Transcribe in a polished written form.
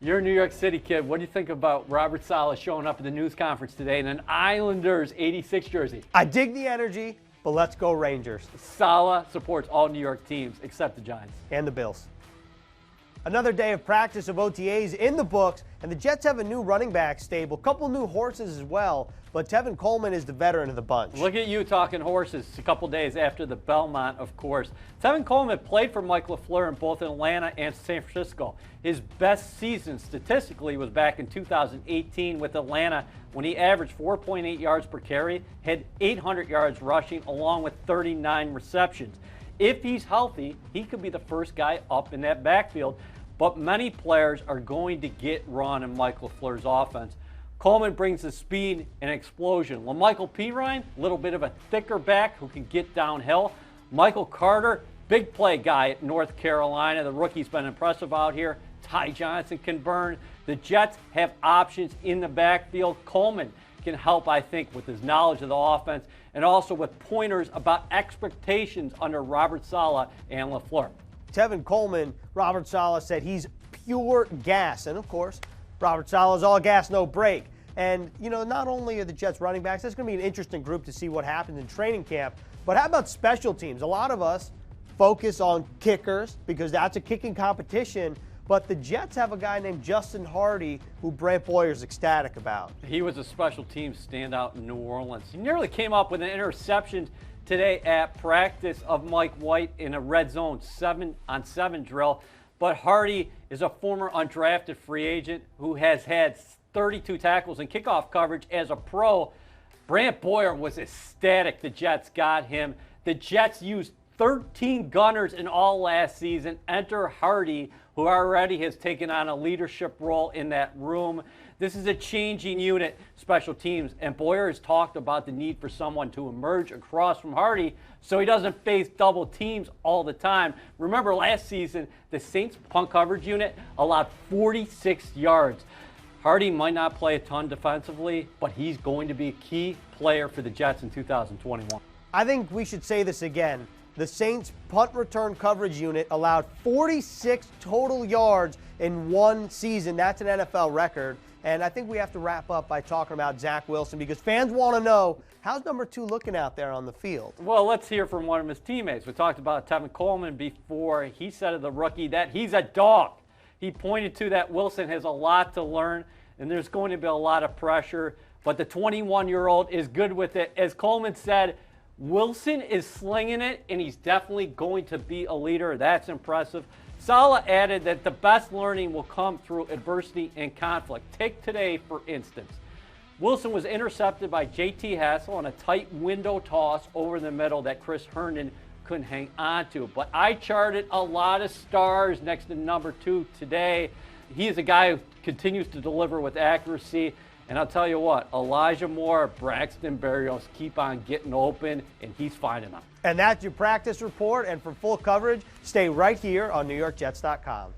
You're a New York City kid. What do you think about Robert Saleh showing up at the news conference today in an Islanders 86 jersey? I dig the energy, but let's go Rangers. Saleh supports all New York teams except the Giants. And the Bills. Another day of practice of OTAs in the books, and the Jets have a new running back stable, couple new horses as well, but Tevin Coleman is the veteran of the bunch. Look at you talking horses a couple days after the Belmont, of course. Tevin Coleman played for Mike LaFleur in both Atlanta and San Francisco. His best season statistically was back in 2018 with Atlanta when he averaged 4.8 yards per carry, had 800 yards rushing along with 39 receptions. If he's healthy, he could be the first guy up in that backfield, but many players are going to get run in Mike LaFleur's offense. Coleman brings the speed and explosion. LaMichael Pirine, a little bit of a thicker back who can get downhill. Michael Carter, big play guy at North Carolina. The rookie's been impressive out here. Ty Johnson can burn. The Jets have options in the backfield. Coleman can help, I think, with his knowledge of the offense and also with pointers about expectations under Robert Saleh and LaFleur. Tevin Coleman, Robert Saleh said he's pure gas. And, of course, Robert Saleh is all gas, no brake. And, you know, not only are the Jets running backs, that's going to be an interesting group to see what happens in training camp, but how about special teams? A lot of us focus on kickers because that's a kicking competition, but the Jets have a guy named Justin Hardee who Brant Boyer's ecstatic about. He was a special teams standout in New Orleans. He nearly came up with an interception today at practice of Mike White in a red zone 7-on-7 drill. But Hardee is a former undrafted free agent who has had 32 tackles and kickoff coverage as a pro. Brant Boyer was ecstatic the Jets got him. The Jets used 13 gunners in all last season. Enter Hardee, who already has taken on a leadership role in that room. This is a changing unit, special teams, and Boyer has talked about the need for someone to emerge across from Hardee so he doesn't face double teams all the time. Remember last season, the Saints punt coverage unit allowed 46 yards. Hardee might not play a ton defensively, but he's going to be a key player for the Jets in 2021. I think we should say this again. The Saints punt return coverage unit allowed 46 total yards in one season. That's an NFL record. And I think we have to wrap up by talking about Zach Wilson because fans want to know, how's number 2 looking out there on the field? Well, let's hear from one of his teammates. We talked about Tevin Coleman before. He said of the rookie that he's a dog. He pointed to that Wilson has a lot to learn, and there's going to be a lot of pressure. But the 21-year-old is good with it. As Coleman said, Wilson is slinging it, and he's definitely going to be a leader. That's impressive. Saleh added that the best learning will come through adversity and conflict. Take today, for instance. Wilson was intercepted by J.T. Hassel on a tight window toss over the middle that Chris Herndon couldn't hang on to. But I charted a lot of stars next to number 2 today. He is a guy who continues to deliver with accuracy. And I'll tell you what, Elijah Moore, Braxton Berrios keep on getting open, and he's finding them. And that's your practice report. And for full coverage, stay right here on NewYorkJets.com.